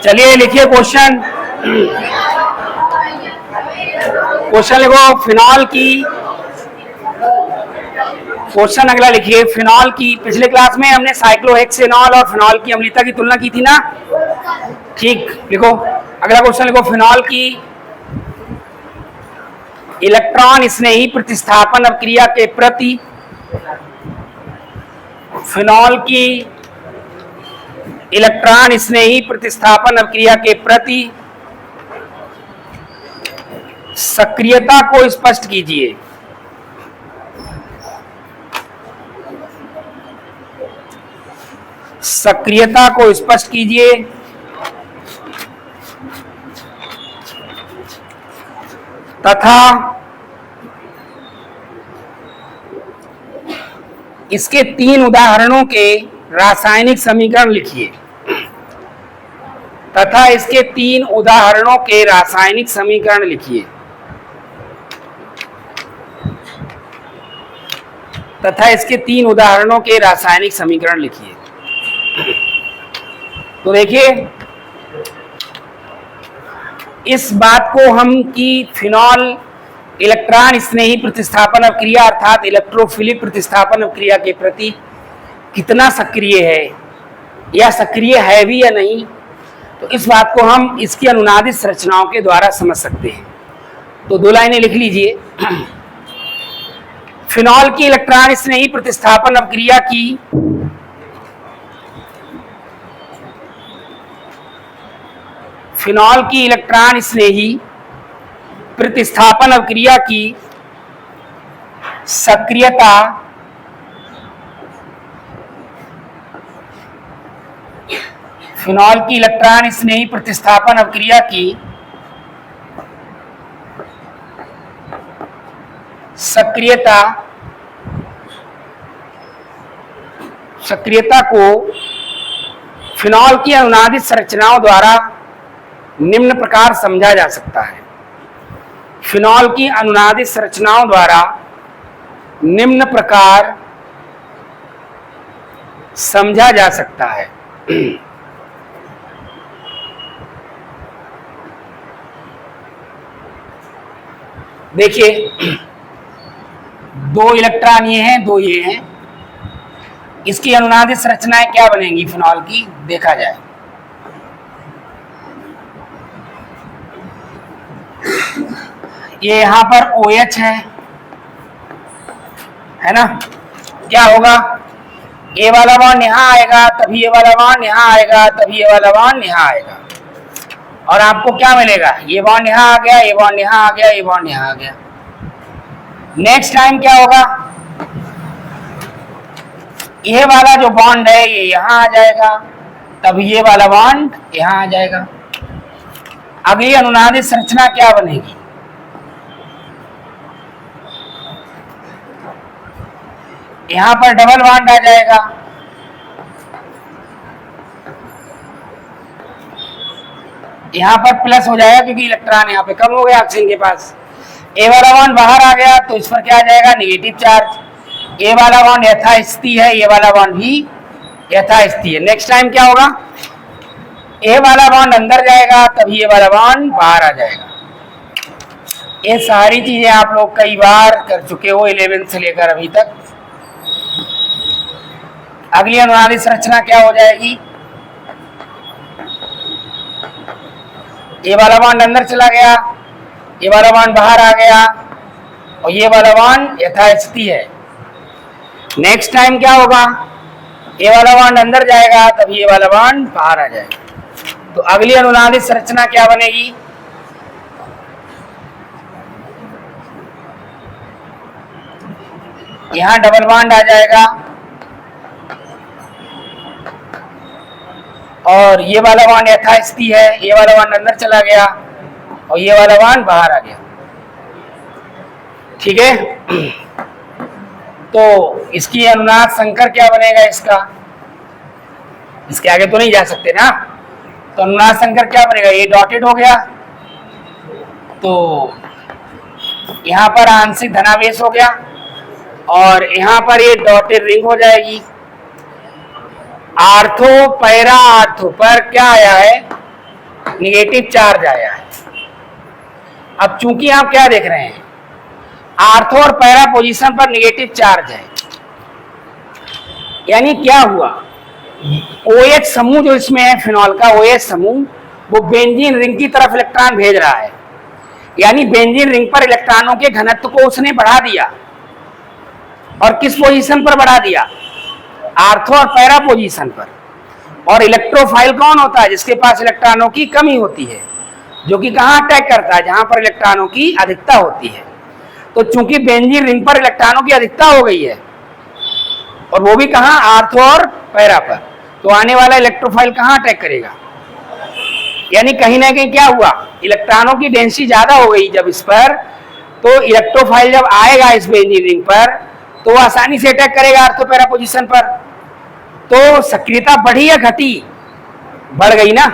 चलिए लिखिए question. Question लिखो फिनॉल की। क्वेश्चन अगला लिखिए फिनॉल की। पिछले क्लास में हमने साइक्लोहेक्सेनॉल और फिनॉल की अम्लता की तुलना की थी ना। ठीक, लिखो अगला क्वेश्चन। लिखो फिनॉल की इलेक्ट्रॉन स्नेही प्रतिस्थापन अभिक्रिया के प्रति, फिनॉल की इलेक्ट्रॉन स्नेही प्रतिस्थापन अभिक्रिया के प्रति सक्रियता को स्पष्ट कीजिए। सक्रियता को स्पष्ट कीजिए। तथा इसके 3 उदाहरणों के रासायनिक समीकरण लिखिए। तथा इसके 3 उदाहरणों के रासायनिक समीकरण लिखिए। तथा इसके 3 उदाहरणों के रासायनिक समीकरण लिखिए। तो देखिए इस बात को हम कि फिनॉल इलेक्ट्रॉन स्नेही प्रतिस्थापन अभिक्रिया अर्थात इलेक्ट्रोफिलिक प्रतिस्थापन अभिक्रिया के प्रति कितना सक्रिय है या सक्रिय है भी या नहीं, तो इस बात को हम इसकी अनुनादित संरचनाओं के द्वारा समझ सकते हैं। तो 2 लाइनें लिख लीजिए। फिनॉल की इलेक्ट्रॉन स्नेही प्रतिस्थापन अभिक्रिया की फिनॉल की इलेक्ट्रॉन स्नेही प्रतिस्थापन अभिक्रिया की सक्रियता फिनॉल की इलेक्ट्रॉन स्नेही प्रतिस्थापन अभिक्रिया की सक्रियता को फिनॉल की अनुनादित संरचनाओं द्वारा निम्न प्रकार समझा जा सकता है। फिनॉल की अनुनादित संरचनाओं द्वारा निम्न प्रकार समझा जा सकता है। देखिए 2 इलेक्ट्रॉन ये हैं, 2 ये हैं। इसकी अनुनादित संरचनाएं क्या बनेंगी फिनॉल की, देखा जाए। ये यहां पर OH है ना। क्या होगा, ये वाला बॉन्ड यहां आएगा, तभी ये वाला बॉन्ड यहां आएगा, तभी ये वाला बॉन्ड यहां आएगा, और आपको क्या मिलेगा, ये बॉन्ड यहां आ गया, ये बॉन्ड यहां आ गया, ये बॉन्ड यहां आ गया। नेक्स्ट टाइम क्या होगा, ये वाला जो बॉन्ड है ये यहां आ जाएगा, तभी ये वाला बॉन्ड यहां आ जाएगा। अगली अनुनादित संरचना क्या बनेगी, यहां पर डबल बॉन्ड आ जाएगा, यहां पर प्लस हो जाएगा क्योंकि इलेक्ट्रॉन यहां पे कम हो गया ऑक्सीजन के पास। ए वाला बॉन्ड बाहर आ गया तो इस पर क्या आ जाएगा, नेगेटिव चार्ज। ए वाला बॉन्ड यथास्थिति है, ये वाला बॉन्ड भी यथास्थिति है। नेक्स्ट टाइम क्या होगा, ए वाला बॉन्ड अंदर जाएगा, तभी ये वाला बॉन्ड बाहर आ जाएगा। ये सारी चीजें आप लोग कई बार कर चुके हो 11 से लेकर अभी तक। अगली अनुनादित संरचना क्या हो जाएगी, ये वाला बॉन्ड अंदर चला गया, ये वाला बॉन्ड बाहर आ गया, और ये वाला बॉन्ड यथास्थिति है। नेक्स्ट टाइम क्या होगा, ये वाला बॉन्ड अंदर जाएगा, तभी ये वाला बॉन्ड बाहर आ जाएगा। तो अगली अनुनादित संरचना क्या बनेगी, यहां डबल बॉन्ड आ जाएगा, और ये वाला बॉन्ड यथास्थिति है, ये वाला बॉन्ड अंदर चला गया, और ये वाला बॉन्ड बाहर आ गया। ठीक है, तो इसकी अनुनाद संकर क्या बनेगा, इसके आगे तो नहीं जा सकते ना। तो अनुनाद संकर क्या बनेगा, ये डॉटेड हो गया, तो यहां पर आंशिक धनावेश हो गया, और यहां पर ये डॉटेड रिंग हो जाएगी। आर्थो पैरा आर्थो पर क्या आया है, निगेटिव चार्ज आया है। अब चूंकि आप क्या देख रहे हैं, आर्थो और पैरा पोजीशन पर निगेटिव चार्ज है, यानी क्या हुआ, OH समूह जो इसमें है फिनॉल का OH समूह, वो बेंजीन रिंग की तरफ इलेक्ट्रॉन भेज रहा है, यानी बेंजीन रिंग पर इलेक्ट्रॉनों के घनत्व को उसने बढ़ा दिया। और किस पोजीशन पर बढ़ा दिया, आर्थो और पैरा पोजीशन पर। और इलेक्ट्रोफाइल कौन होता है, जिसके पास इलेक्ट्रॉनों की कमी होती है, जो कि कहां अटैक करता है, जहां पर इलेक्ट्रॉनों की अधिकता होती है। तो चूंकि बेंजीन रिंग पर इलेक्ट्रॉनों की अधिकता हो गई है, और वो भी कहां, आर्थो और पैरा पर, तो आने वाला इलेक्ट्रोफाइल कहां अटैक करेगा, यानी कहीं ना कहीं क्या हुआ, इलेक्ट्रॉनों की डेंसिटी ज्यादा हो गई जब इस पर, तो इलेक्ट्रोफाइल जब आएगा इस बेंजीन रिंग पर, तो वो आसानी से अटैक करेगा आर्थो पैरा पोजीशन पर। तो सक्रियता बढ़ी या घटी, बढ़ गई ना,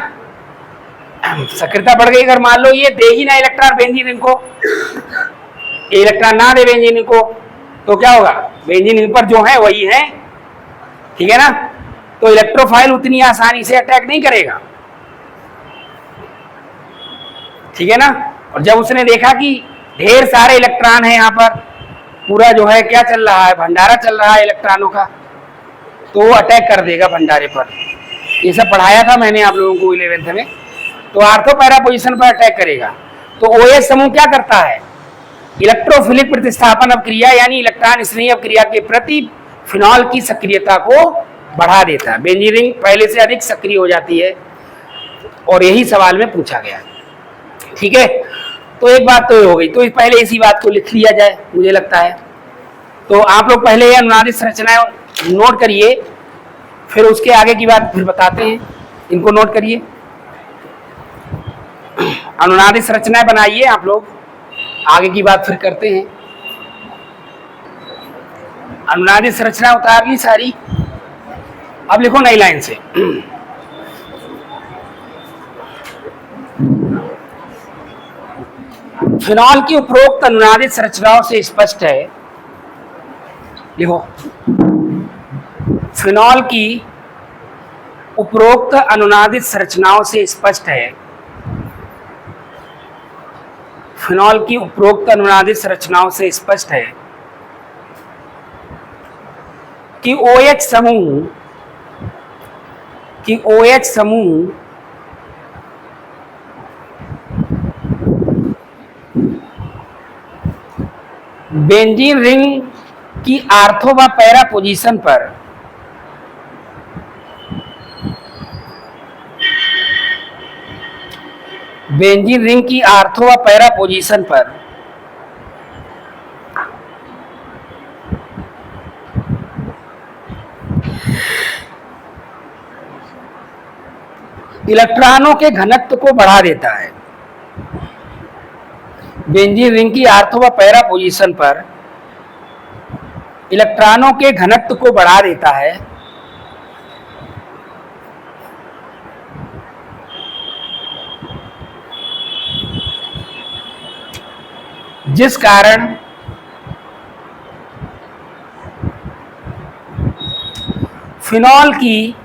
सक्रियता बढ़ गई। अगर मान लो ये दे ही ना इलेक्ट्रॉन बेंजीन रिंग को, इलेक्ट्रॉन ना दे बेंजीन रिंग को, तो क्या होगा, बेंजीन रिंग पर जो है वही है, ठीक है ना। तो इलेक्ट्रोफाइल उतनी आसानी से अटैक नहीं करेगा, ठीक है ना। और जब उसने देखा कि ढेर सारे इलेक्ट्रॉन है यहाँ पर, पूरा जो है क्या चल रहा है, भंडारा चल रहा है इलेक्ट्रॉनों का, तो वो अटैक कर देगा भंडारे पर। ये सब पढ़ाया था मैंने आप लोगों को 11th में। तो आर्थो पैरा पोजीशन पर अटैक करेगा। तो OH समूह क्या करता है, इलेक्ट्रोफिलिक प्रतिस्थापन अभिक्रिया, यानी इलेक्ट्रॉन स्नेही अभिक्रिया के प्रति फिनॉल की सक्रियता को बढ़ा देता है। बेंजीन रिंग पहले से अधिक सक्रिय हो जाती है, और यही सवाल में पूछा गया, ठीक है। तो एक बात तो हो गई, तो पहले इसी बात को लिख लिया जाए मुझे लगता है। तो आप लोग पहले ये अनुनादित संरचनाएं नोट करिए, फिर उसके आगे की बात फिर बताते हैं। इनको नोट करिए, अनुनादित संरचनाएं बनाइए आप लोग, आगे की बात फिर करते हैं। अनुनादित संरचना उतार ली सारी, अब लिखो नई लाइन से। फिनॉल की उपरोक्त अनुनादित संरचनाओं से स्पष्ट है, लिखो, फिनॉल की उपरोक्त अनुनादित संरचनाओं से स्पष्ट है, फिनॉल की उपरोक्त अनुनादित संरचनाओं से स्पष्ट है कि OH समूह बेंजीन रिंग की आर्थो व पैरा पोजीशन पर बेंजीन रिंग की आर्थो व पैरा पोजीशन पर इलेक्ट्रॉनों के घनत्व को बढ़ा देता है। बेंजीन रिंग की आर्थो व पैरा पोजीशन पर इलेक्ट्रॉनों के घनत्व को बढ़ा देता है, जिस कारण फिनॉल की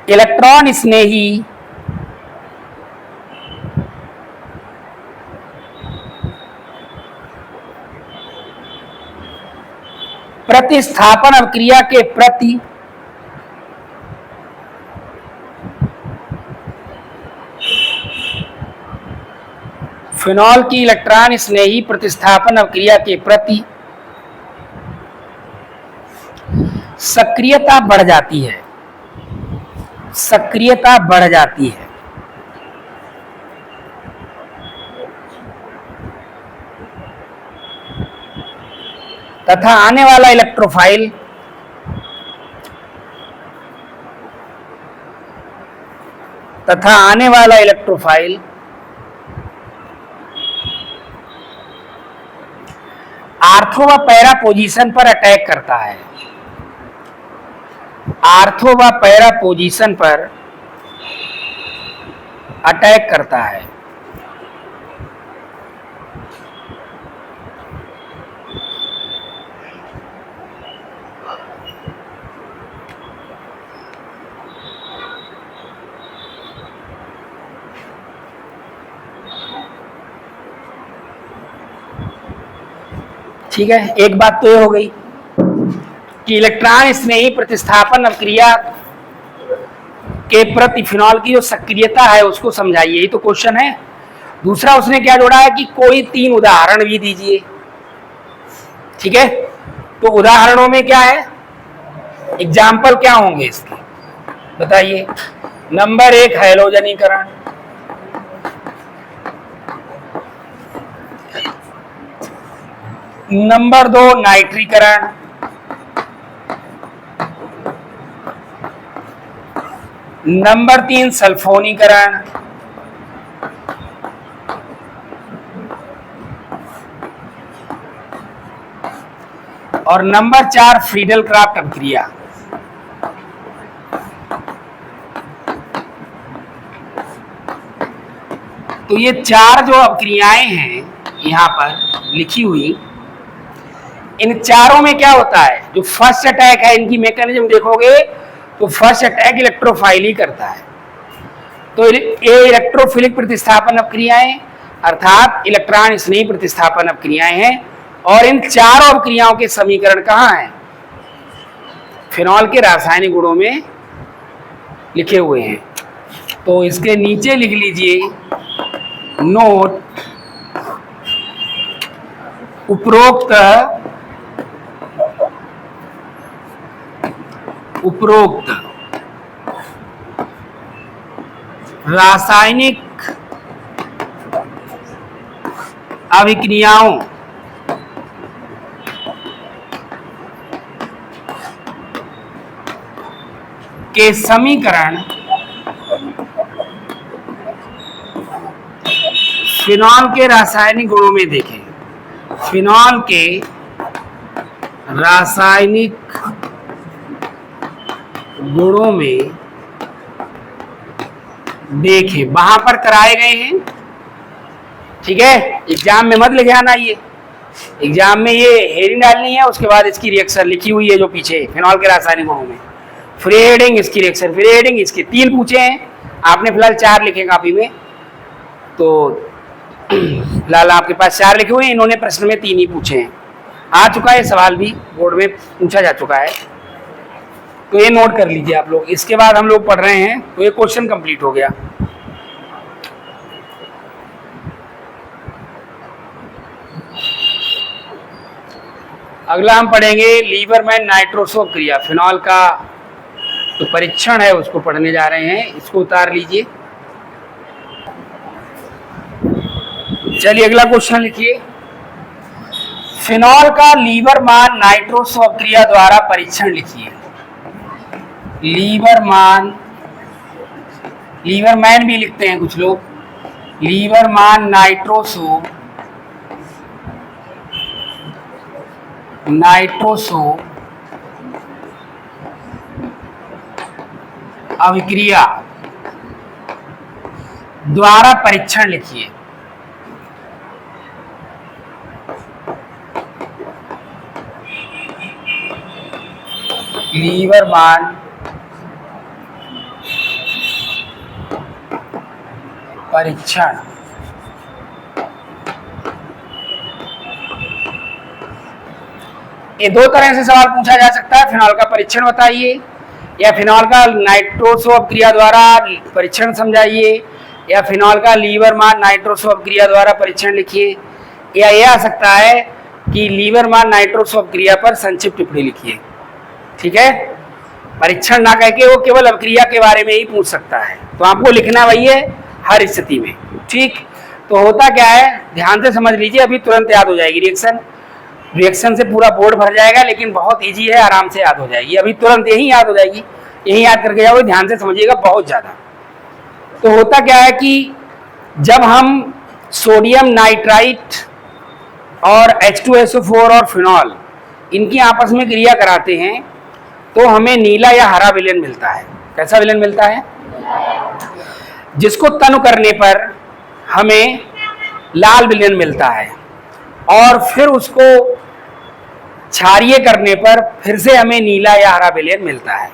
इलेक्ट्रॉन स्नेही प्रतिस्थापन अभिक्रिया के प्रति फिनॉल की इलेक्ट्रॉन स्नेही प्रतिस्थापन अभिक्रिया के प्रति सक्रियता बढ़ जाती है, सक्रियता बढ़ जाती है। तथा आने वाला इलेक्ट्रोफाइल आर्थो व पैरा पोजीशन पर अटैक करता है, आर्थो व पैरा पोजीशन पर अटैक करता है। ठीक है, एक बात तो ये हो गई कि इलेक्ट्रॉन स्नेही प्रतिस्थापन अभिक्रिया के प्रति फिनॉल की जो सक्रियता है उसको समझाइए, यही तो क्वेश्चन है। दूसरा उसने क्या जोड़ा है कि कोई 3 उदाहरण भी दीजिए। ठीक है, तो उदाहरणों में क्या है, एग्जाम्पल क्या होंगे इसके बताइए। नंबर 1 हैलोजनीकरण, नंबर 2 नाइट्रीकरण, नंबर 3 सल्फोनीकरण, और नंबर 4 फ्रीडल क्राफ्ट अभिक्रिया। तो ये 4 जो अभिक्रियाएं हैं यहां पर लिखी हुई, इन चारों में क्या होता है, जो फर्स्ट अटैक है इनकी मैकेनिज्म देखोगे तो फर्स्ट अटैक इलेक्ट्रोफाइल ही करता है। तो ये इलेक्ट्रोफिलिक प्रतिस्थापन अभिक्रियाएं अर्थात इलेक्ट्रॉन स्नेही प्रतिस्थापन अभिक्रियाएं हैं। और इन चारों अभिक्रियाओं के समीकरण कहाँ हैं, फिनॉल के रासायनिक गुणों में लिखे हुए हैं। तो इसके नीचे लिख लीजिए नोट, उपरोक्त रासायनिक अभिक्रियाओं के समीकरण फिनॉल के रासायनिक गुणों में देखें। फिनॉल के रासायनिक गुणों में देखें, वहां पर कराए गए हैं। ठीक है, एग्जाम में मत लिखे आना, ये एग्जाम में ये हेडिंग डालनी है, उसके बाद इसकी रिएक्शन लिखी हुई है जो पीछे फिनॉल के रासायनिक गुणों में, फ्री हेडिंग इसकी रिएक्शन, फ्री हेडिंग इसके 3 पूछे हैं, आपने फिलहाल 4 लिखे कापी में। तो फिलहाल आपके पास 4 लिखे हुए हैं, इन्होंने प्रश्न में 3 ही पूछे हैं। आ चुका है सवाल भी बोर्ड में पूछा जा चुका है, तो ये नोट कर लीजिए आप लोग। इसके बाद हम लोग पढ़ रहे हैं, तो ये क्वेश्चन कंप्लीट हो गया। अगला हम पढ़ेंगे लीबरमैन नाइट्रोसो क्रिया, फिनॉल का जो परीक्षण है उसको पढ़ने जा रहे हैं। इसको उतार लीजिए। चलिए अगला क्वेश्चन लिखिए, फिनॉल का लीबरमैन नाइट्रोसो क्रिया द्वारा परीक्षण लिखिए। लीबरमैन भी लिखते हैं कुछ लोग, लीबरमैन नाइट्रोसो अभिक्रिया द्वारा परीक्षण लिखिए। लीबरमैन परीक्षण, ये 2 तरह से सवाल पूछा जा सकता है। फिनॉल का परीक्षण बताइए, या फिनॉल का नाइट्रोसो अभिक्रिया द्वारा परीक्षण समझाइए, या फिनॉल का लीबरमैन नाइट्रोसो अभिक्रिया द्वारा परीक्षण लिखिए, या यह आ सकता है कि लीबरमैन नाइट्रोसो अभिक्रिया पर संक्षिप्त टिप्पणी लिखिए। ठीक है, परीक्षण ना कह के वो केवल अभिक्रिया के बारे में ही पूछ सकता है, तो आपको लिखना वही है हर स्थिति में। ठीक, तो होता क्या है, ध्यान से समझ लीजिए, अभी तुरंत याद हो जाएगी रिएक्शन से पूरा बोर्ड भर जाएगा, लेकिन बहुत इजी है, आराम से याद हो जाएगी। अभी तुरंत यही याद हो जाएगी, यही याद करके जाओगे, ध्यान से समझिएगा बहुत ज़्यादा। तो होता क्या है कि जब हम सोडियम नाइट्राइट और H2SO4 और फिनॉल इनकी आपस में क्रिया कराते हैं तो हमें नीला या हरा विलयन मिलता है। कैसा विलयन मिलता है, जिसको तनु करने पर हमें लाल विलयन मिलता है, और फिर उसको क्षारीय करने पर फिर से हमें नीला या हरा विलयन मिलता है।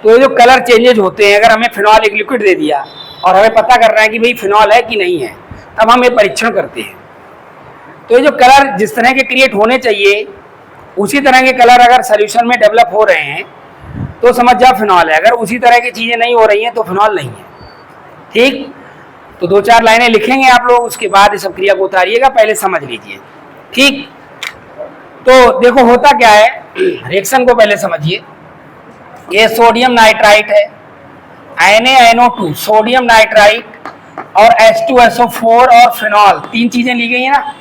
तो ये जो कलर चेंजेज होते हैं, अगर हमें फिनॉल एक लिक्विड दे दिया और हमें पता करना है कि भाई फिनॉल है कि नहीं है, तब हम ये परीक्षण करते हैं। तो ये जो कलर जिस तरह के क्रिएट होने चाहिए उसी तरह के कलर अगर सोल्यूशन में डेवलप हो रहे हैं तो समझ जाओ फिनॉल है, अगर उसी तरह की चीज़ें नहीं हो रही हैं तो फिनॉल नहीं है। ठीक, तो 2-4 लाइनें लिखेंगे आप लोग, उसके बाद इस सब क्रिया को उतारिएगा, पहले समझ लीजिए। ठीक, तो देखो होता क्या है, रिएक्शन को पहले समझिए। ये सोडियम नाइट्राइट है, Na-NO2 सोडियम नाइट्राइट और H2SO4 और फिनॉल, 3 चीजें ली गई है ना,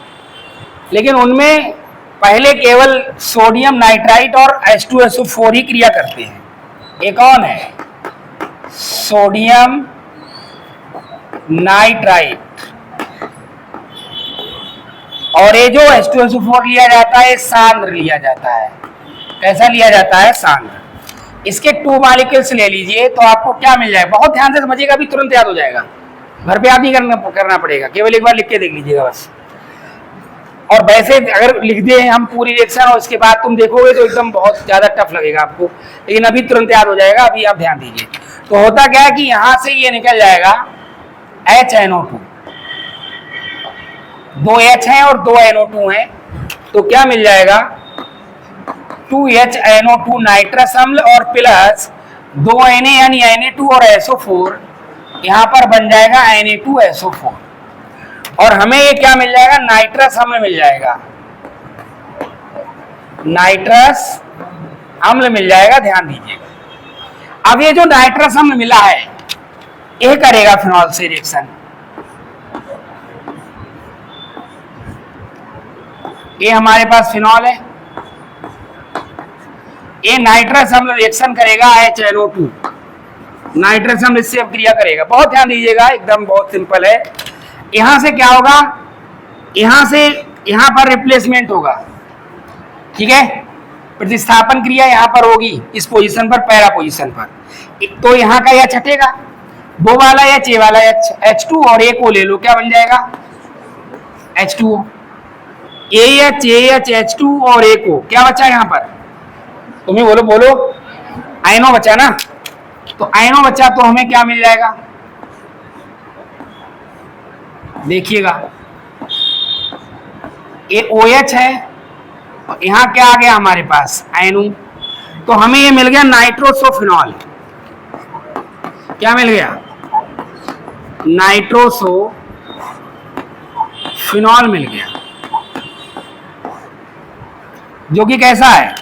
लेकिन उनमें पहले केवल सोडियम नाइट्राइट और H2SO4 ही क्रिया करते हैं। एक कौन है, सोडियम नाइट्राइट, और ये जो H2SO4 लिया जाता है सांद्र लिया जाता है। कैसा लिया जाता है, सांद्र। इसके 2 मॉलिक्यूल्स ले लीजिए तो आपको क्या मिल जाएगा, बहुत ध्यान से समझिएगा, अभी तुरंत याद हो जाएगा, घर पे याद नहीं करना पड़ेगा, केवल एक बार लिख के देख लीजिएगा बस। और वैसे अगर लिख दे हम पूरी रिएक्शन और उसके बाद तुम देखोगे तो एकदम बहुत ज्यादा टफ लगेगा आपको, लेकिन अभी तुरंत याद हो जाएगा, अभी आप ध्यान दीजिए। तो होता क्या है कि यहां से ये निकल जाएगा HNO2, 2 H हैं और 2 NO2 हैं, तो क्या मिल जाएगा 2HNO2 नाइट्रस अम्ल और प्लस 2 Na यानी Na2 और SO4, यहां पर बन जाएगा Na2SO4, और हमें ये क्या मिल जाएगा, नाइट्रस अम्ल मिल जाएगा, नाइट्रस अम्ल मिल जाएगा, ध्यान दीजिएगा। अब ये जो नाइट्रस अम्ल मिला है ये करेगा फिनॉल से रिएक्शन, ये हमारे पास फिनॉल है, ये नाइट्रस अम्ल रिएक्शन करेगा HNO2, नाइट्रस अम्ल इससे क्रिया करेगा। बहुत ध्यान दीजिएगा, एकदम बहुत सिंपल है। यहां से क्या होगा, यहां से यहां पर रिप्लेसमेंट होगा, ठीक है, प्रतिस्थापन क्रिया यहां पर होगी, इस पोजीशन पर, पैरा पोजीशन पर, तो यहां का H हटेगा, वो वाला H, ये वाला H2 और एक को ले लो, क्या बन जाएगा H2O, AH H2 और एक को क्या बचा यहां पर, तुम्हें बोलो आयनो बचा ना, तो आयनो बचा तो हमें क्या मिल जाएगा, देखिएगा ये OH है, यहां क्या आ गया हमारे पास आयनो, तो हमें ये मिल गया नाइट्रोसोफिनॉल, क्या मिल गया, नाइट्रोसोफिनॉल मिल गया, जो कि कैसा है,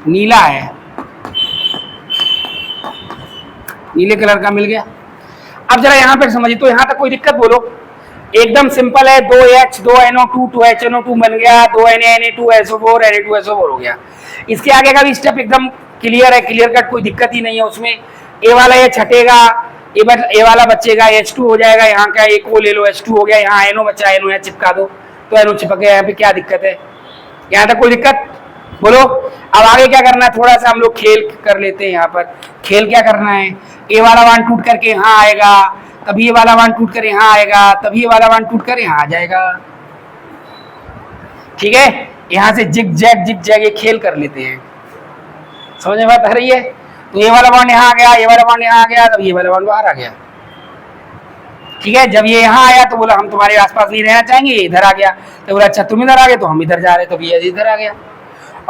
नीला है, नीले कलर का मिल गया। अब जरा यहां पर समझिए, तो यहां तक कोई दिक्कत बोलो, एकदम सिंपल है, 2H 2NO2 2HNO2 बन गया, 2Na Na2SO4 Na2SO4 हो गया। इसके आगे का भी स्टेप एकदम क्लियर है, क्लियर कट, कोई दिक्कत ही नहीं है उसमें। ए वाला ये छटेगा, ए वाला बचेगा, H2 हो जाएगा, यहाँ का एक को ले लो, H2 हो गया, यहाँ NO बचा, NO यहाँ चिपका दो, तो NO चिपक गया, यहाँ पे क्या दिक्कत है, यहाँ तक कोई दिक्कत बोलो। अब आगे क्या करना है, थोड़ा सा हम लोग खेल कर लेते हैं। यहाँ पर खेल क्या करना है, ए वाला वन टूट करके यहाँ आएगा, तभी ये वाला वन टूट कर यहाँ आएगा, तभी ये वाला वन टूट कर यहाँ आ जाएगा, ठीक है। यहाँ से जिग जैग ये खेल कर लेते हैं, समझ में बात आ रही है। तो ये वाला बॉन्ड यहाँ आ गया, ये वाला बॉन्ड यहाँ आ गया, तब ये वाला बॉन्ड बाहर आ गया, ठीक है। जब ये यहाँ आया तो बोला हम तुम्हारे आसपास नहीं रहना चाहेंगे, इधर आ गया, तो बोला अच्छा तुम इधर आ गए तो हम इधर जा रहे, तो ये इधर आ गया।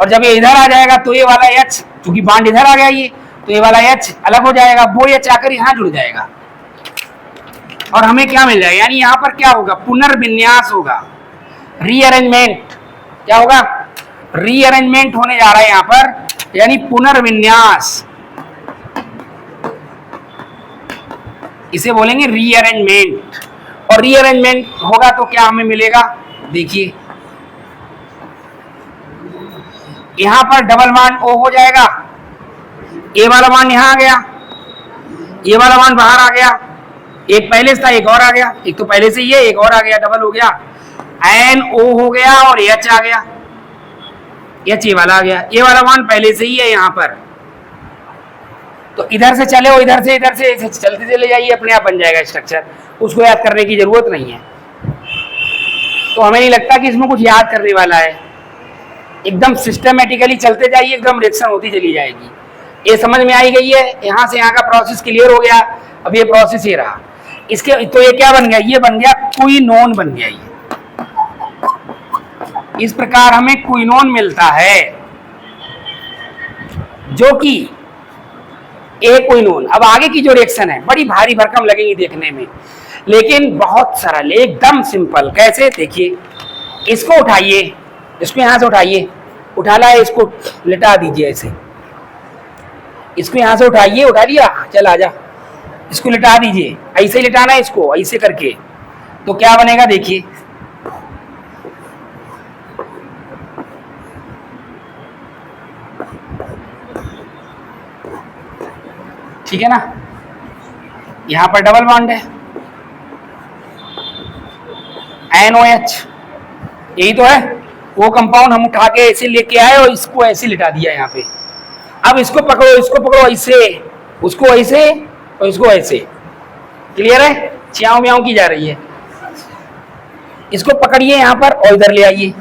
और जब ये इधर आ जाएगा तो ये वाला H, क्योंकि बॉन्ड इधर आ गया ये, तो ये वाला H अलग हो जाएगा, वो H आकर यहाँ जुड़ जाएगा, और हमें क्या मिल जाएगा, यानी यहाँ पर क्या होगा, पुनर्विन्यास होगा, रीअरेंजमेंट। क्या होगा, रीअरेंजमेंट होने जा रहा है यहाँ पर, यानी पुनर्विन्यास, इसे बोलेंगे रीअरेंजमेंट। और रीअरेंजमेंट होगा तो क्या हमें मिलेगा, देखिए यहां पर डबल बॉन्ड O हो जाएगा, ए वाला बॉन्ड यहां आ गया, ये वाला बॉन्ड बाहर आ गया, एक पहले से था एक और आ गया, एक तो पहले से ही है एक और आ गया, डबल हो गया, NO हो गया और H आ गया, H ये वाला आ गया, ये वाला बॉन्ड पहले से ही है यहाँ पर, तो इधर से चले हो, इधर से चलते चले जाइए, अपने आप बन जाएगा स्ट्रक्चर, उसको याद करने की जरूरत नहीं है। तो हमें नहीं लगता कि इसमें कुछ याद करने वाला है, एकदम सिस्टमेटिकली चलते जाइए, एकदम रिएक्शन होती चली जाएगी। ये समझ में आई गई है, यहाँ से यहाँ का प्रोसेस क्लियर हो गया। अब ये प्रोसेस ये रहा, इसके तो ये क्या बन गया, ये बन गया क्विनोन बन गया, ये इस प्रकार हमें क्विनोन मिलता है, जो कि ए क्विनोन। अब आगे की जो रिएक्शन है बड़ी भारी भरकम लगेगी देखने में, लेकिन बहुत सरल, एकदम सिंपल। कैसे, देखिए, इसको उठाइए, इसको यहां से उठाइए, उठाना है, इसको लिटा दीजिए ऐसे, इसको यहां से उठाइए, उठा लिया, चल आजा, इसको लिटा दीजिए, ऐसे ही लिटाना है इसको, ऐसे करके, तो क्या बनेगा देखिए, ठीक है ना। यहां पर डबल बॉन्ड है, NOH, यही तो है वो कंपाउंड हम उठा के ऐसे लेके आए और इसको ऐसे लिटा दिया यहाँ पे। अब इसको पकड़ो, इसको पकड़ो ऐसे, उसको ऐसे और इसको ऐसे, क्लियर है, च्याऊ म्याऊ की जा रही है। इसको पकड़िए यहाँ पर और इधर ले आइए,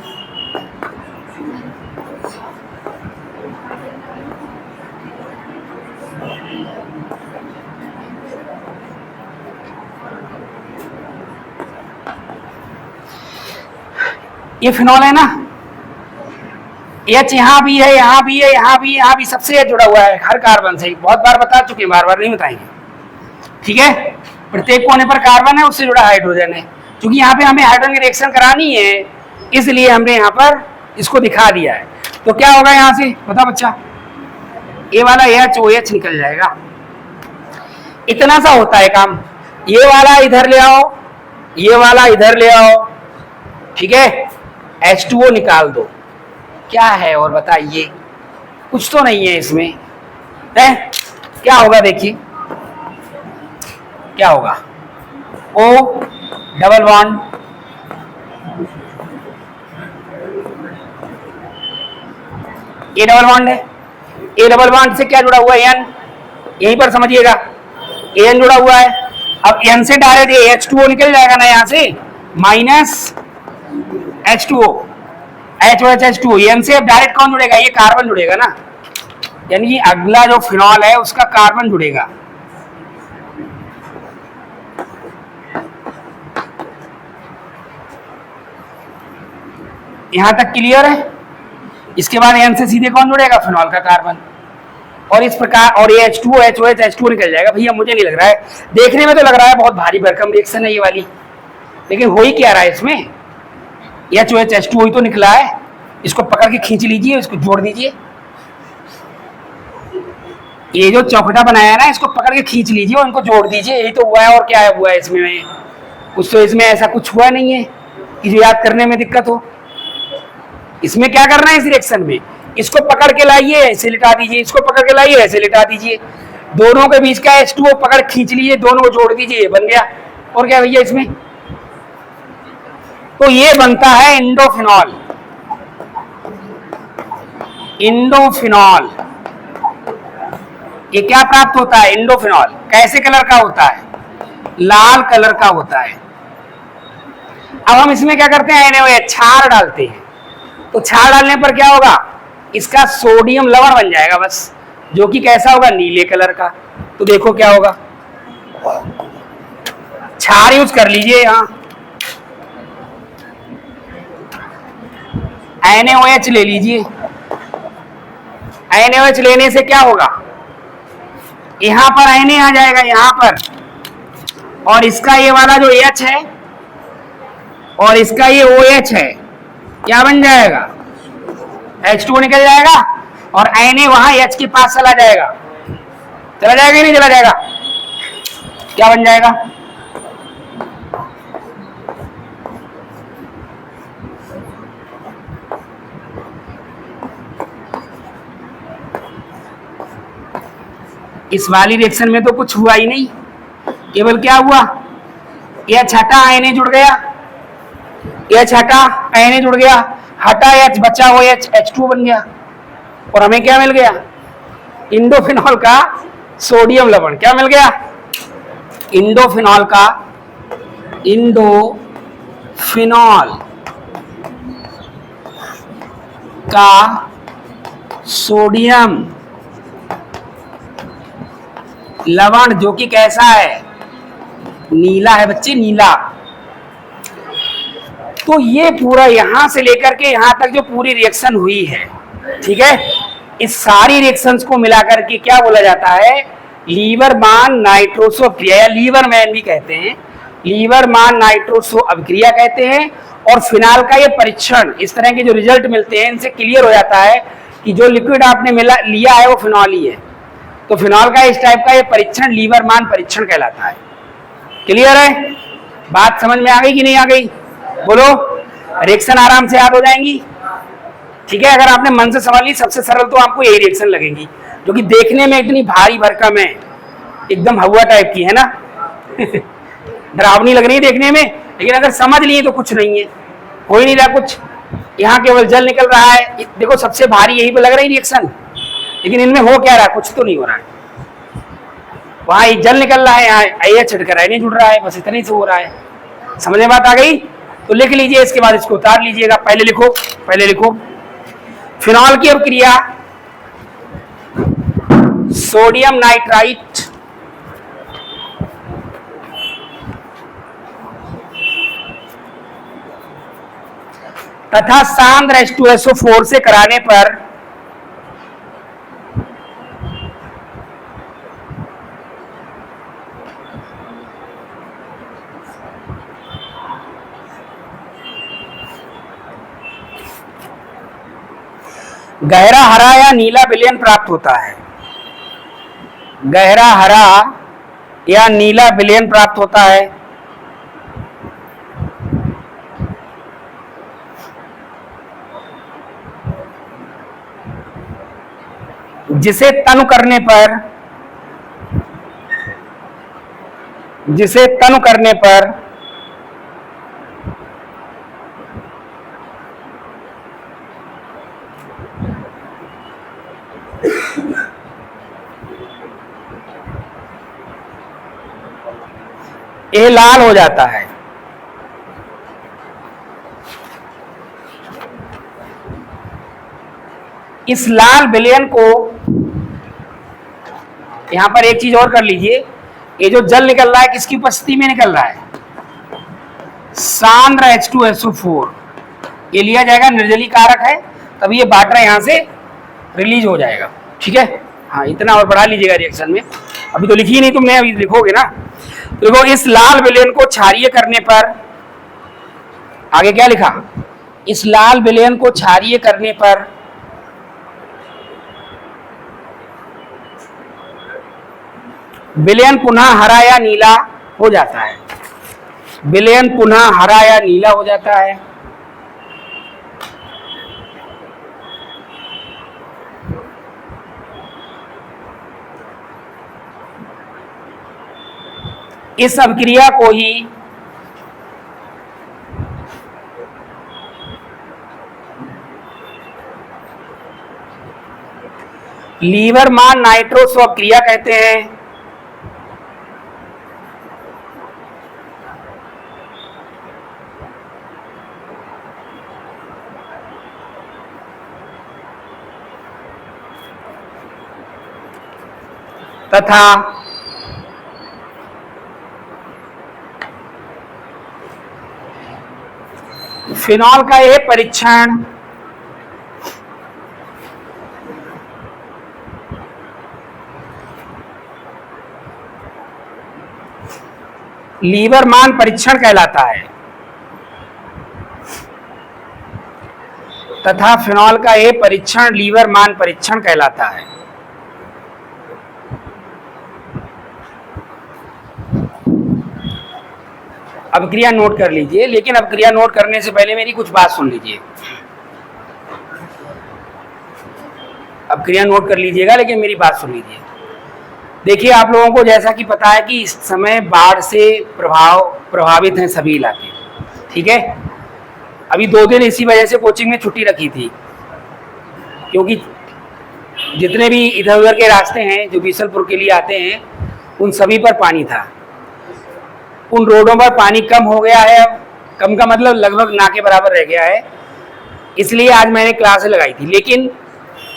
ये फिनॉल है ना, एच यहाँ भी है, यहाँ भी है, यहाँ भी, यहाँ भी, सबसे जुड़ा हुआ है हर कार्बन से, बहुत बार बता चुके हैं, बार बार नहीं बताएंगे, ठीक है। प्रत्येक कोने पर कार्बन है, उससे जुड़ा हाइड्रोजन है। क्योंकि यहाँ पे हमें हाइड्रोजन की रिएक्शन करानी है, इसलिए हमने यहाँ पर इसको दिखा दिया है। तो क्या होगा यहाँ से, बता बच्चा, ये वाला HOH निकल जाएगा, इतना सा होता है काम। ये वाला इधर ले आओ, ये वाला इधर ले आओ, ठीक है, H2O निकाल दो, क्या है और बताइए, कुछ तो नहीं है इसमें, है क्या होगा, देखिए क्या होगा, O double bond, A double bond है, ए डबल बॉन्ड से क्या जुड़ा हुआ है, N, यहीं पर समझिएगा, N जुड़ा हुआ है। अब N से डायरेक्ट H2O निकल जाएगा ना यहाँ से, minus H2O, HOH H2O, N से अब डायरेक्ट कौन जुड़ेगा, ये कार्बन जुड़ेगा ना, यानी कि अगला जो फिनॉल है उसका कार्बन जुड़ेगा। यहां तक क्लियर है। इसके बाद N से सीधे कौन जुड़ेगा, फिनॉल का कार्बन, और इस प्रकार, और ये H2O HOH H2O निकल जाएगा। भैया मुझे नहीं लग रहा है, देखने में तो लग रहा है बहुत भारी भरकम रिएक्शन है ये वाली, लेकिन हो ही क्या रहा है इसमें, HOH H2O ही तो निकला है। इसको पकड़ के खींच लीजिए, इसको जोड़ दीजिए, ये जो चौखटा बनाया है ना, इसको पकड़ के खींच लीजिए और इनको जोड़ दीजिए, यही तो हुआ है। और क्या है हुआ है इसमें, कुछ तो इसमें ऐसा कुछ हुआ नहीं है कि जो याद करने में दिक्कत हो। इसमें क्या करना है इस रिएक्शन में, इसको पकड़ के लाइए, ऐसे लिटा दीजिए, इसको पकड़ के लाइए, ऐसे लिटा दीजिए, दोनों के बीच का H2O पकड़ खींच लीजिए, दोनों को जोड़ दीजिए, ये बन गया। और क्या भैया इसमें, तो ये बनता है इंडोफिनॉल। इंडोफिनॉल, ये क्या प्राप्त होता है, इंडोफिनॉल। कैसे कलर का होता है, लाल कलर का होता है। अब हम इसमें क्या करते हैं, NaOH क्षार डालते हैं, तो क्षार डालने पर क्या होगा, इसका सोडियम लवण बन जाएगा बस, जो कि कैसा होगा, नीले कलर का। तो देखो क्या होगा, क्षार यूज कर लीजिए यहाँ, NaOH ले लीजिए। NaOH लेने से क्या होगा, यहां पर Na आ जाएगा यहां पर, और इसका ये वाला जो H है और इसका ये OH है, क्या बन जाएगा, H2O निकल जाएगा, और Na वहां H के पास चला जाएगा, चला जाएगा नहीं चला जाएगा, क्या बन जाएगा, इस वाली रिएक्शन में तो कुछ हुआ ही नहीं, केवल क्या हुआ, यह छठा Na जुड़ गया, यह छठा Na जुड़ गया, हटा H, बचा हुआ H2O बन गया, और हमें क्या मिल गया, इंडोफिनॉल का सोडियम लवण। क्या मिल गया, इंडोफिनॉल का, इंडोफिनॉल का सोडियम लवण, जो कि कैसा है, नीला है बच्चे, नीला। तो ये पूरा यहां से लेकर के यहां तक जो पूरी रिएक्शन हुई है, ठीक है, इस सारी रिएक्शंस को मिलाकर के क्या बोला जाता है, लीवरमान नाइट्रोसो अभिक्रिया या लीवरमैन भी कहते हैं, लीवरमान नाइट्रोसो अभिक्रिया कहते हैं। और फिनाल का ये परीक्षण, इस तरह के जो रिजल्ट मिलते हैं इनसे क्लियर हो जाता है कि जो लिक्विड आपने लिया है वो फिनॉल ही है। तो फिनॉल का इस टाइप का ये परीक्षण लीवरमान परीक्षण कहलाता है। क्लियर है? बात समझ में आ गई कि नहीं आ गई? बोलो। रिएक्शन आराम से याद हो जाएंगी, ठीक है। अगर आपने मन से समझ ली, सबसे सरल तो आपको यही रिएक्शन लगेगी, जो कि देखने में इतनी भारी भरकम है, एकदम हवा टाइप की है ना डरावनी लग रही है देखने में, लेकिन अगर समझ लिए तो कुछ नहीं है, हो ही नहीं रहा कुछ, यहाँ केवल जल निकल रहा है। देखो सबसे भारी यही पे लग रही रिएक्शन, लेकिन इनमें हो क्या रहा है, कुछ तो नहीं हो रहा है। वहां जल निकल रहा है, यहाँ छिड़क रहा है, नहीं जुड़ रहा है, बस इतनी से हो रहा है। समझ में बात आ गई? तो लिख लीजिए, इसके बाद इसको उतार लीजिएगा। पहले लिखो, पहले लिखो फिनॉल की अभिक्रिया सोडियम नाइट्राइट तथा सांद्र H2SO4 से कराने पर गहरा हरा या नीला विलयन प्राप्त होता है। गहरा हरा या नीला विलयन प्राप्त होता है, जिसे तनु करने पर ये लाल हो जाता है। इस लाल विलयन को, यहां पर एक चीज और कर लीजिए, ये जो जल निकल रहा है किसकी उपस्थिति में निकल रहा है, सांद्र H2SO4। ये लिया जाएगा, निर्जली कारक है, तभी ये वाटर यहां से रिलीज हो जाएगा, ठीक है। हाँ, इतना और बढ़ा लीजिएगा रिएक्शन में, अभी तो लिखी नहीं तुमने, अभी लिखोगे ना। तो देखो, इस लाल विलयन को क्षारीय करने पर, आगे क्या लिखा, इस लाल विलयन को क्षारीय करने पर विलयन पुनः हरा या नीला हो जाता है। विलयन पुनः हरा या नीला हो जाता है। इस अभिक्रिया को ही लीवरमान नाइट्रोसो अभिक्रिया कहते हैं। तथा फिनॉल का यह परीक्षण लीवरमान परीक्षण कहलाता है। तथा फिनॉल का यह परीक्षण लीवरमान परीक्षण कहलाता है। अभिक्रिया नोट कर लीजिए, लेकिन अभिक्रिया नोट करने से पहले मेरी कुछ बात सुन लीजिए। अभिक्रिया नोट कर लीजिएगा, लेकिन मेरी बात सुन लीजिए। देखिए, आप लोगों को जैसा कि पता है कि इस समय बाढ़ से प्रभावित हैं सभी इलाके, ठीक है। अभी 2 दिन इसी वजह से कोचिंग में छुट्टी रखी थी, क्योंकि जितने भी इधर उधर के रास्ते हैं जो बीसलपुर के लिए आते हैं, उन सभी पर पानी था। उन रोडों पर पानी कम हो गया है, कम का मतलब लगभग ना के बराबर रह गया है, इसलिए आज मैंने क्लास लगाई थी। लेकिन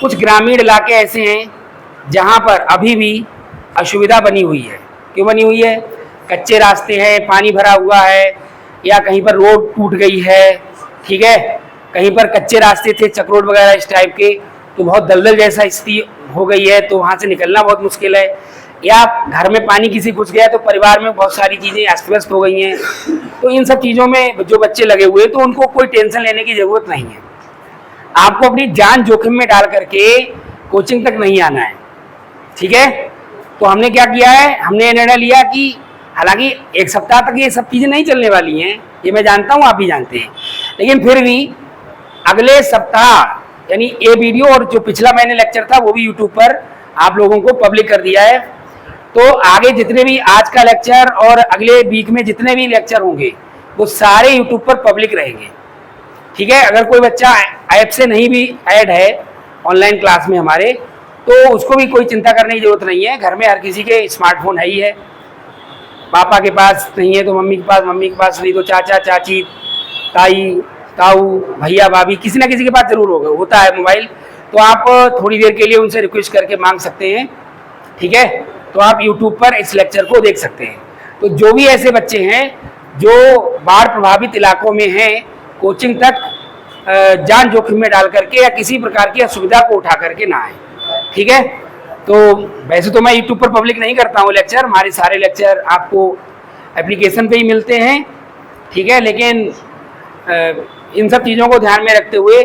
कुछ ग्रामीण इलाके ऐसे हैं जहां पर अभी भी असुविधा बनी हुई है। क्यों बनी हुई है? कच्चे रास्ते हैं, पानी भरा हुआ है, या कहीं पर रोड टूट गई है, ठीक है, कहीं पर कच्चे रास्ते थे, चक्रोड वगैरह इस टाइप के, तो बहुत दलदल जैसा स्थिति हो गई है, तो वहाँ से निकलना बहुत मुश्किल है, या घर में पानी किसी घुस गया तो परिवार में बहुत सारी चीज़ें अस्त व्यस्त हो गई हैं। तो इन सब चीज़ों में जो बच्चे लगे हुए तो उनको कोई टेंशन लेने की ज़रूरत नहीं है। आपको अपनी जान जोखिम में डाल करके कोचिंग तक नहीं आना है, ठीक है। तो हमने क्या किया है, हमने निर्णय लिया कि हालांकि एक सप्ताह तक ये सब चीज़ें नहीं चलने वाली हैं, ये मैं जानता हूँ, आप भी जानते हैं, लेकिन फिर भी अगले सप्ताह यानी ये वीडियो और जो पिछला मैंने लेक्चर था वो भी यूट्यूब पर आप लोगों को पब्लिक कर दिया है। तो आगे जितने भी आज का लेक्चर और अगले वीक में जितने भी लेक्चर होंगे वो सारे यूट्यूब पर पब्लिक रहेंगे, ठीक है। अगर कोई बच्चा ऐप से नहीं भी ऐड है ऑनलाइन क्लास में हमारे, तो उसको भी कोई चिंता करने की जरूरत नहीं है। घर में हर किसी के स्मार्टफोन है ही है, पापा के पास नहीं है तो मम्मी के पास, मम्मी के पास नहीं तो चाचा चाची ताई ताऊ भैया भाभी किसी ना किसी के पास जरूर होता है मोबाइल। तो आप थोड़ी देर के लिए उनसे रिक्वेस्ट करके मांग सकते हैं, ठीक है। तो आप यूट्यूब पर इस लेक्चर को देख सकते हैं। तो जो भी ऐसे बच्चे हैं जो बाढ़ प्रभावित इलाकों में हैं, कोचिंग तक जान जोखिम में डाल करके या किसी प्रकार की असुविधा को उठा करके ना आए, ठीक है। तो वैसे तो मैं यूट्यूब पर पब्लिक नहीं करता हूँ लेक्चर, हमारे सारे लेक्चर आपको एप्लीकेशन पे ही मिलते हैं, ठीक है। लेकिन इन सब चीज़ों को ध्यान में रखते हुए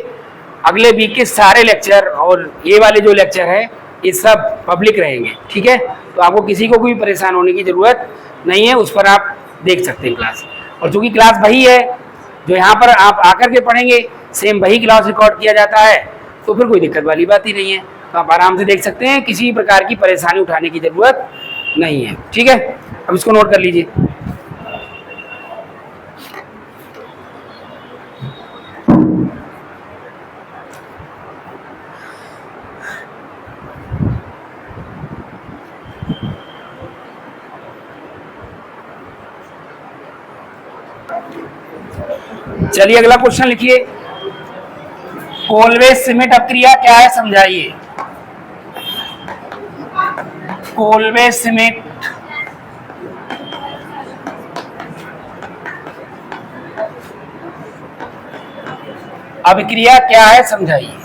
अगले वीक के सारे लेक्चर और ये वाले जो लेक्चर है ये सब पब्लिक रहेंगे, ठीक है। तो आपको किसी को कोई परेशान होने की ज़रूरत नहीं है, उस पर आप देख सकते हैं क्लास। और चूँकि क्लास वही है जो यहाँ पर आप आकर के पढ़ेंगे, सेम वही क्लास रिकॉर्ड किया जाता है, तो फिर कोई दिक्कत वाली बात ही नहीं है। तो आप आराम से देख सकते हैं, किसी प्रकार की परेशानी उठाने की ज़रूरत नहीं है, ठीक है। अब इसको नोट कर लीजिए। चलिए अगला क्वेश्चन लिखिए। कोलवे सीमेंट अपक्रिया क्या है समझाइए। कोलवे सीमेंट अभिक्रिया क्या है समझाइए।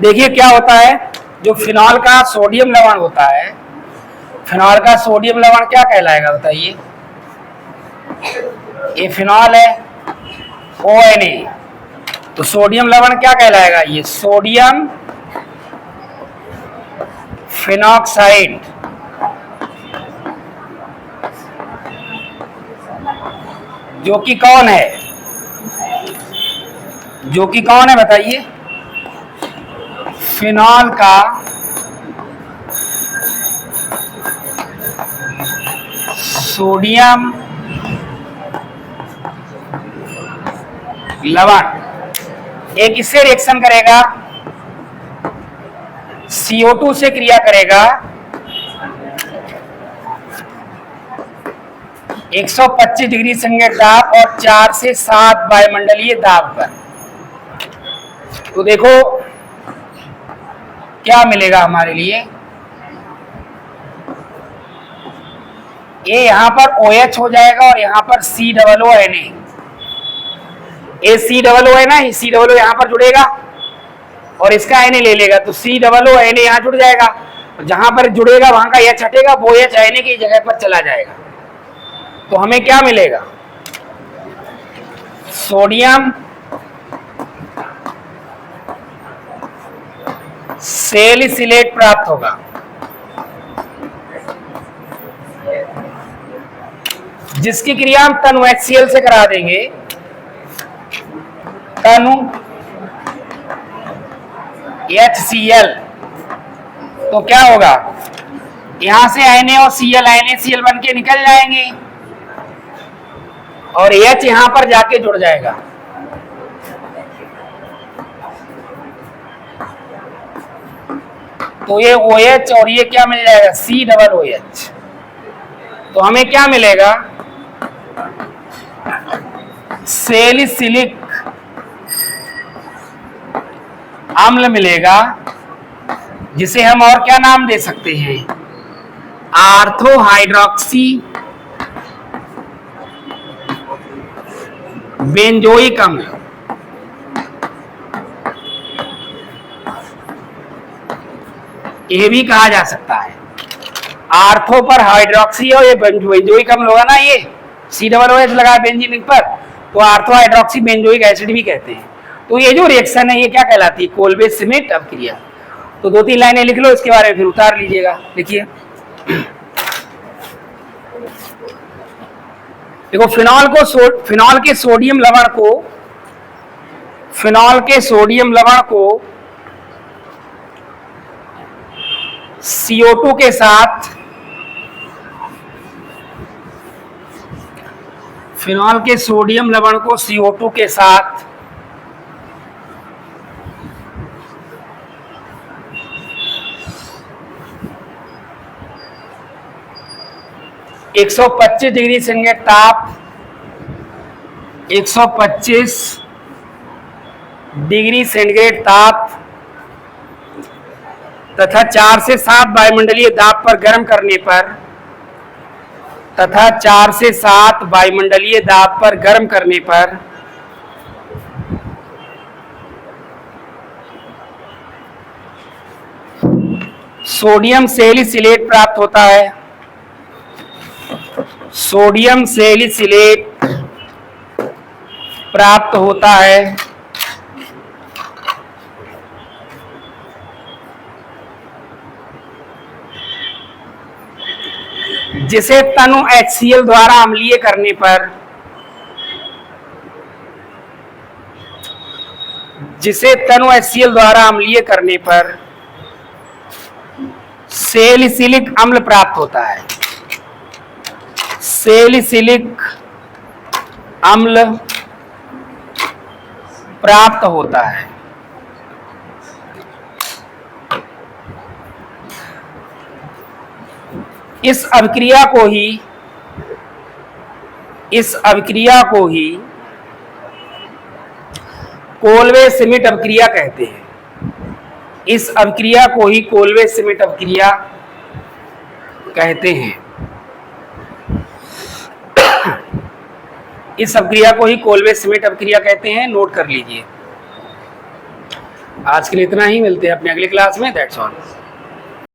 देखिए क्या होता है, जो फिनॉल का सोडियम लवण होता है, फिनॉल का सोडियम लवण क्या कहलाएगा बताइए। ये फिनॉल है ONA, तो सोडियम लवण क्या कहलाएगा, ये सोडियम फिनॉक्साइड। जो कि कौन है, जो कि कौन है बताइए, फिनॉल का सोडियम लवण एक इससे रिएक्शन करेगा, CO2 से क्रिया करेगा 125 डिग्री सेंटीग्रेड दाब और 4 से 7 वायुमंडलीय दाब पर। तो देखो क्या मिलेगा हमारे लिए, ये यहां पर OH हो जाएगा और यहां पर COONA, ये COO है ना, COO यहां पर जुड़ेगा और इसका Na ले लेगा, तो COONA यहां जुड़ जाएगा, जहां पर जुड़ेगा वहां का H हटेगा, वो H Na की जगह पर चला जाएगा। तो हमें क्या मिलेगा, सोडियम सैलिसिलेट प्राप्त होगा, जिसकी क्रिया हम तनु HCl से करा देंगे। तनु HCl, तो क्या होगा, यहां से Na और Cl NaCl बन के निकल जाएंगे और H यहां पर जाके जुड़ जाएगा। तो ये OH और ये क्या मिल जाएगा, COOH। तो हमें क्या मिलेगा, सैलिसिलिक अम्ल मिलेगा, जिसे हम और क्या नाम दे सकते हैं, आर्थो हाइड्रोक्सी बेंजोइक अम्ल, ये भी कहा जा सकता है। आर्थो पर हाइड्रोक्सी और ये बेंजोइक अम्ल होगा ना, ये COOH लगा है बेंजीन पर, तो आर्थो हाइड्रोक्सी बेंजोइक एसिड भी कहते हैं। तो ये जो रिएक्शन है ये क्या कहलाती है? कोल्बे श्मिट अपक्रिया। तो 2-3 लाइनें लिख लो, इसके बारे में फिर उतार लीजिएगा। लिखिए, देखो फिनॉल के सोडियम लवण को CO2 के साथ, फिनॉल के सोडियम लवण को CO2 के साथ 125 डिग्री सेंटीग्रेड ताप, 125 डिग्री सेंटीग्रेड ताप तथा 4 से 7 वायुमंडलीय दाब पर गर्म करने पर, तथा 4 से 7 वायुमंडलीय दाब पर गर्म करने पर सोडियम सैलिसिलेट प्राप्त होता है। सोडियम सैलिसिलेट प्राप्त होता है, जिसे तनु HCl द्वारा अम्लीय करने पर, सैलिसिलिक अम्ल प्राप्त होता है। सैलिसिलिक अम्ल प्राप्त होता है। इस अभिक्रिया को ही कोल्बे श्मिट अभिक्रिया कहते हैं। इस अभिक्रिया को ही कोल्बे श्मिट अभिक्रिया कहते हैं। इस अभिक्रिया को ही कोल्बे श्मिट अभिक्रिया कहते हैं। नोट कर लीजिए। आज के लिए इतना ही, मिलते हैं अपने अगली क्लास में। That's all.